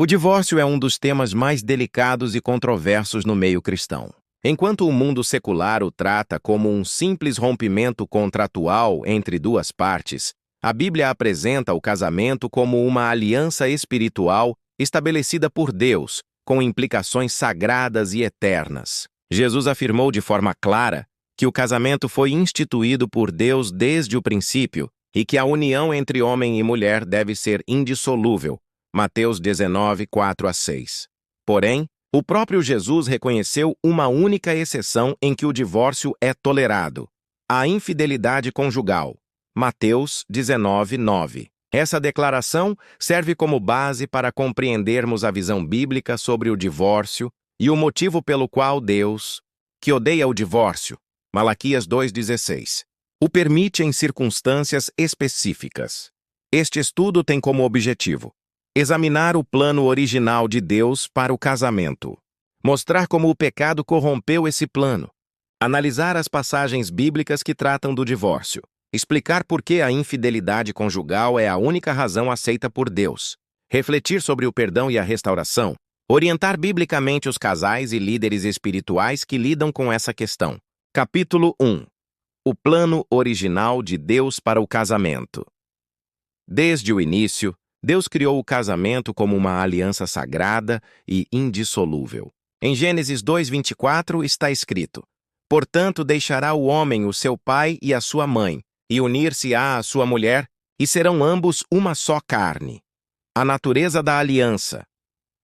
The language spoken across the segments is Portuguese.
O divórcio é um dos temas mais delicados e controversos no meio cristão. Enquanto o mundo secular o trata como um simples rompimento contratual entre duas partes, a Bíblia apresenta o casamento como uma aliança espiritual estabelecida por Deus, com implicações sagradas e eternas. Jesus afirmou de forma clara que o casamento foi instituído por Deus desde o princípio e que a união entre homem e mulher deve ser indissolúvel. Mateus 19, 4-6. Porém, o próprio Jesus reconheceu uma única exceção em que o divórcio é tolerado: a infidelidade conjugal. Mateus 19, 9. Essa declaração serve como base para compreendermos a visão bíblica sobre o divórcio e o motivo pelo qual Deus, que odeia o divórcio, Malaquias 2,16, o permite em circunstâncias específicas. Este estudo tem como objetivo examinar o plano original de Deus para o casamento, mostrar como o pecado corrompeu esse plano, analisar as passagens bíblicas que tratam do divórcio, explicar por que a infidelidade conjugal é a única razão aceita por Deus, refletir sobre o perdão e a restauração, orientar biblicamente os casais e líderes espirituais que lidam com essa questão. Capítulo 1. O plano original de Deus para o casamento. Desde o início, Deus criou o casamento como uma aliança sagrada e indissolúvel. Em Gênesis 2:24 está escrito: "Portanto, deixará o homem o seu pai e a sua mãe, e unir-se-á à sua mulher, e serão ambos uma só carne." A natureza da aliança.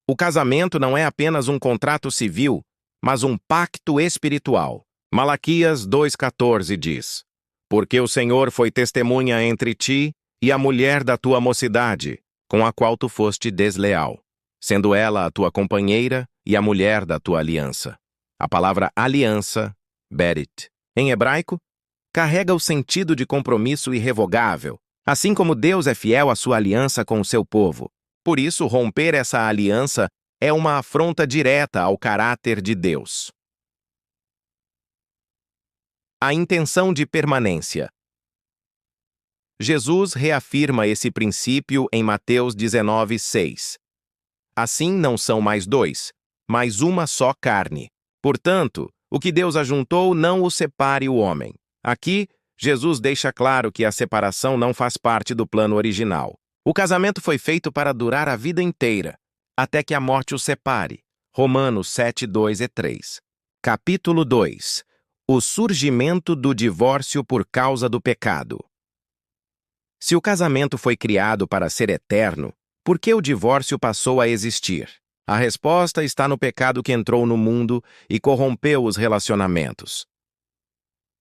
O casamento não é apenas um contrato civil, mas um pacto espiritual. Malaquias 2,14 diz: "Porque o Senhor foi testemunha entre ti e a mulher da tua mocidade, com a qual tu foste desleal, sendo ela a tua companheira e a mulher da tua aliança." A palavra aliança, berit, em hebraico, carrega o sentido de compromisso irrevogável, assim como Deus é fiel à sua aliança com o seu povo. Por isso, romper essa aliança é uma afronta direta ao caráter de Deus. A intenção de permanência. Jesus reafirma esse princípio em Mateus 19:6. Assim não são mais dois, mas uma só carne. Portanto, o que Deus ajuntou não o separe o homem. Aqui, Jesus deixa claro que a separação não faz parte do plano original. O casamento foi feito para durar a vida inteira, até que a morte o separe. Romanos 7:2-3. Capítulo 2. O surgimento do divórcio por causa do pecado. Se o casamento foi criado para ser eterno, por que o divórcio passou a existir? A resposta está no pecado que entrou no mundo e corrompeu os relacionamentos.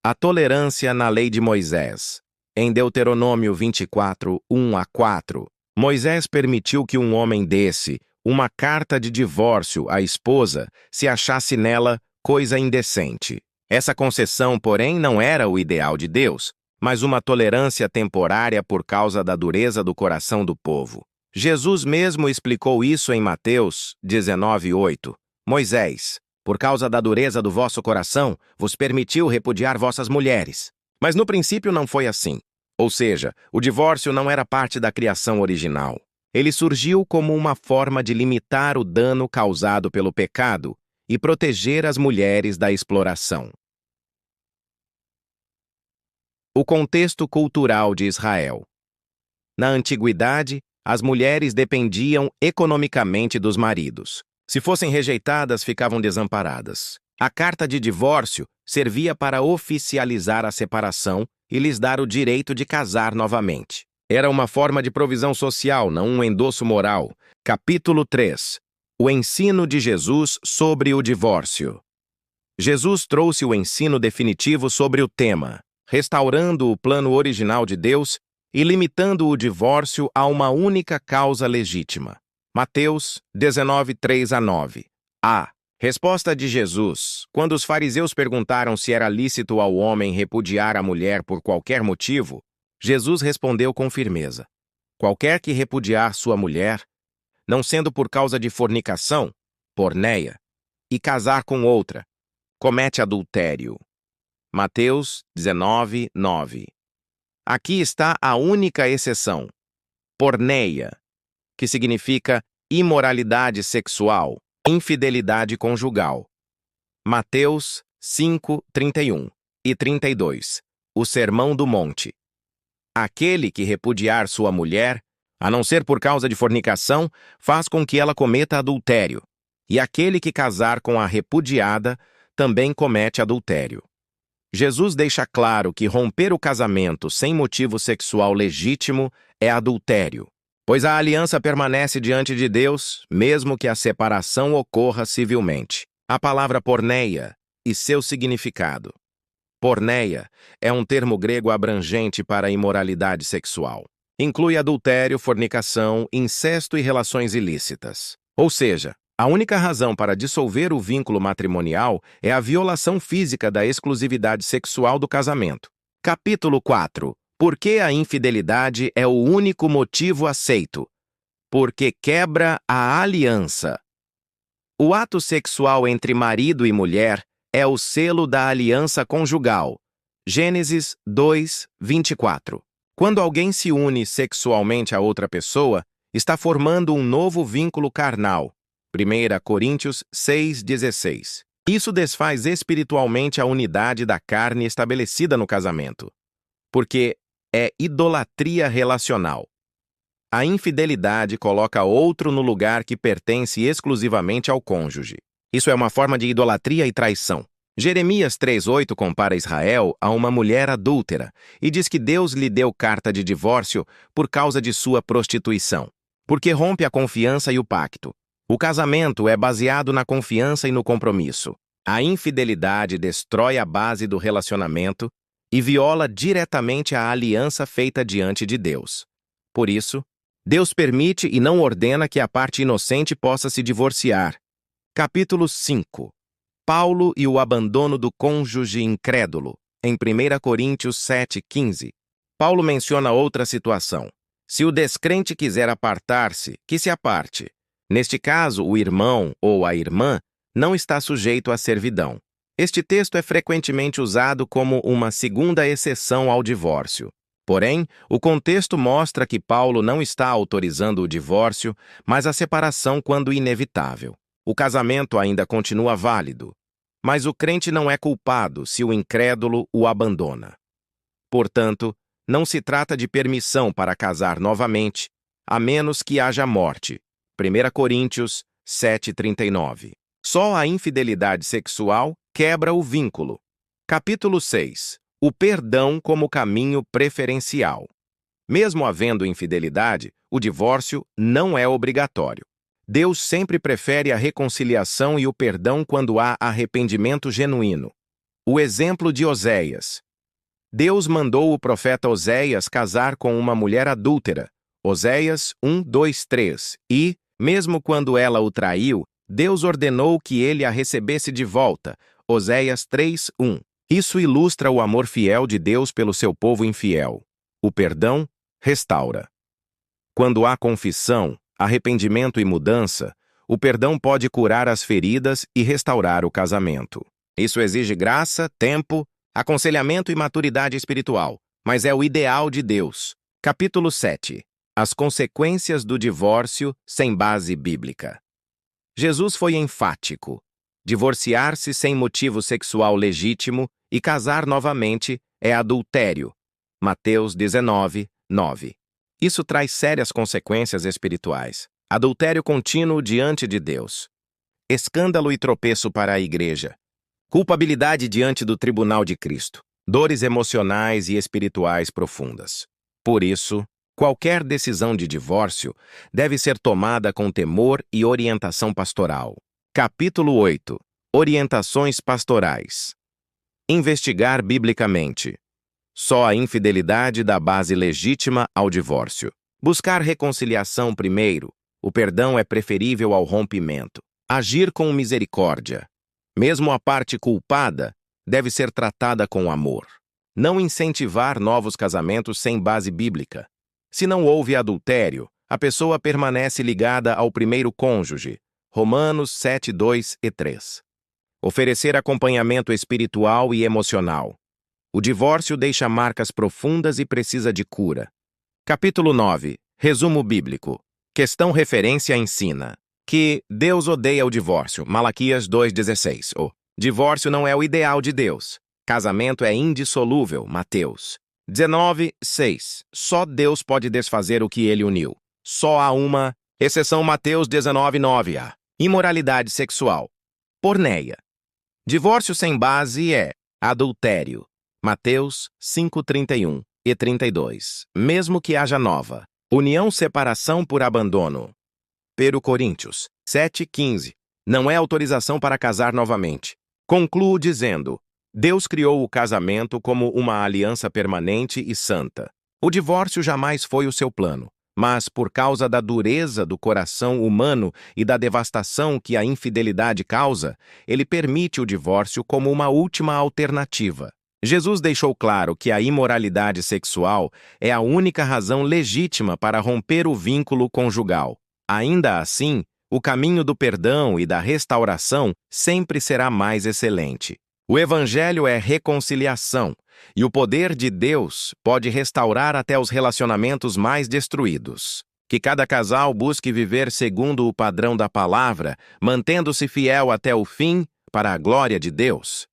A tolerância na lei de Moisés. Em Deuteronômio 24, 1-4, Moisés permitiu que um homem desse uma carta de divórcio à esposa se achasse nela coisa indecente. Essa concessão, porém, não era o ideal de Deus, mas uma tolerância temporária por causa da dureza do coração do povo. Jesus mesmo explicou isso em Mateus 19:8. Moisés, por causa da dureza do vosso coração, vos permitiu repudiar vossas mulheres. Mas no princípio não foi assim. Ou seja, o divórcio não era parte da criação original. Ele surgiu como uma forma de limitar o dano causado pelo pecado e proteger as mulheres da exploração. O contexto cultural de Israel. Na antiguidade, as mulheres dependiam economicamente dos maridos. Se fossem rejeitadas, ficavam desamparadas. A carta de divórcio servia para oficializar a separação e lhes dar o direito de casar novamente. Era uma forma de provisão social, não um endosso moral. Capítulo 3. O ensino de Jesus sobre o divórcio. Jesus trouxe o ensino definitivo sobre o tema, restaurando o plano original de Deus e limitando o divórcio a uma única causa legítima. Mateus 19, 3-9. A resposta de Jesus, quando os fariseus perguntaram se era lícito ao homem repudiar a mulher por qualquer motivo, Jesus respondeu com firmeza: "Qualquer que repudiar sua mulher, não sendo por causa de fornicação, porneia, e casar com outra, comete adultério." Mateus 19, 9. Aqui está a única exceção: porneia, que significa Imoralidade sexual, infidelidade conjugal. Mateus 5, 31 e 32. O Sermão do Monte. Aquele que repudiar sua mulher, a não ser por causa de fornicação, faz com que ela cometa adultério. E aquele que casar com a repudiada também comete adultério. Jesus deixa claro que romper o casamento sem motivo sexual legítimo é adultério, pois a aliança permanece diante de Deus, mesmo que a separação ocorra civilmente. A palavra porneia e seu significado. Porneia é um termo grego abrangente para a imoralidade sexual. Inclui adultério, fornicação, incesto e relações ilícitas. Ou seja, a única razão para dissolver o vínculo matrimonial é a violação física da exclusividade sexual do casamento. Capítulo 4. Por que a infidelidade é o único motivo aceito? Porque quebra a aliança. O ato sexual entre marido e mulher é o selo da aliança conjugal. Gênesis 2, 24. Quando alguém se une sexualmente a outra pessoa, está formando um novo vínculo carnal. 1 Coríntios 6, 16. Isso desfaz espiritualmente a unidade da carne estabelecida no casamento, porque é idolatria relacional. A infidelidade coloca outro no lugar que pertence exclusivamente ao cônjuge. Isso é uma forma de idolatria e traição. Jeremias 3:8 compara Israel a uma mulher adúltera e diz que Deus lhe deu carta de divórcio por causa de sua prostituição, porque rompe a confiança e o pacto. O casamento é baseado na confiança e no compromisso. A infidelidade destrói a base do relacionamento e viola diretamente a aliança feita diante de Deus. Por isso, Deus permite e não ordena que a parte inocente possa se divorciar. Capítulo 5. Paulo e o abandono do cônjuge incrédulo, em 1 Coríntios 7:15. Paulo menciona outra situação. Se o descrente quiser apartar-se, que se aparte. Neste caso, o irmão ou a irmã não está sujeito à servidão. Este texto é frequentemente usado como uma segunda exceção ao divórcio. Porém, o contexto mostra que Paulo não está autorizando o divórcio, mas a separação quando inevitável. O casamento ainda continua válido, mas o crente não é culpado se o incrédulo o abandona. Portanto, não se trata de permissão para casar novamente, a menos que haja morte. 1 Coríntios 7:39. Só a infidelidade sexual quebra o vínculo. Capítulo 6. O perdão como caminho preferencial. Mesmo havendo infidelidade, o divórcio não é obrigatório. Deus sempre prefere a reconciliação e o perdão quando há arrependimento genuíno. O exemplo de Oséias. Deus mandou o profeta Oséias casar com uma mulher adúltera. Oséias 1, 2, 3. E, mesmo quando ela o traiu, Deus ordenou que ele a recebesse de volta. Oséias 3, 1. Isso ilustra o amor fiel de Deus pelo seu povo infiel. O perdão restaura. Quando há confissão, arrependimento e mudança, o perdão pode curar as feridas e restaurar o casamento. Isso exige graça, tempo, aconselhamento e maturidade espiritual, mas é o ideal de Deus. Capítulo 7. As consequências do divórcio sem base bíblica. Jesus foi enfático. Divorciar-se sem motivo sexual legítimo e casar novamente é adultério. Mateus 19, 9. Isso traz sérias consequências espirituais. Adultério contínuo diante de Deus. Escândalo e tropeço para a igreja. Culpabilidade diante do tribunal de Cristo. Dores emocionais e espirituais profundas. Por isso, qualquer decisão de divórcio deve ser tomada com temor e orientação pastoral. Capítulo 8. Orientações pastorais. Investigar biblicamente. Só a infidelidade dá base legítima ao divórcio. Buscar reconciliação primeiro. O perdão é preferível ao rompimento. Agir com misericórdia. Mesmo a parte culpada deve ser tratada com amor. Não incentivar novos casamentos sem base bíblica. Se não houve adultério, a pessoa permanece ligada ao primeiro cônjuge. Romanos 7, 2 e 3. Oferecer acompanhamento espiritual e emocional. O divórcio deixa marcas profundas e precisa de cura. Capítulo 9. Resumo bíblico. Questão referência ensina que Deus odeia o divórcio. Malaquias 2,16. O divórcio não é o ideal de Deus. Casamento é indissolúvel. Mateus 19:6. Só Deus pode desfazer o que ele uniu. Só há uma exceção. Mateus 19:9. A imoralidade sexual. Porneia. Divórcio sem base é adultério. Mateus 5:31 e 32. Mesmo que haja nova união, separação por abandono. 1 Coríntios 7:15. Não é autorização para casar novamente. Concluo dizendo: Deus criou o casamento como uma aliança permanente e santa. O divórcio jamais foi o seu plano, mas por causa da dureza do coração humano e da devastação que a infidelidade causa, ele permite o divórcio como uma última alternativa. Jesus deixou claro que a imoralidade sexual é a única razão legítima para romper o vínculo conjugal. Ainda assim, o caminho do perdão e da restauração sempre será mais excelente. O Evangelho é reconciliação, e o poder de Deus pode restaurar até os relacionamentos mais destruídos. Que cada casal busque viver segundo o padrão da palavra, mantendo-se fiel até o fim, para a glória de Deus.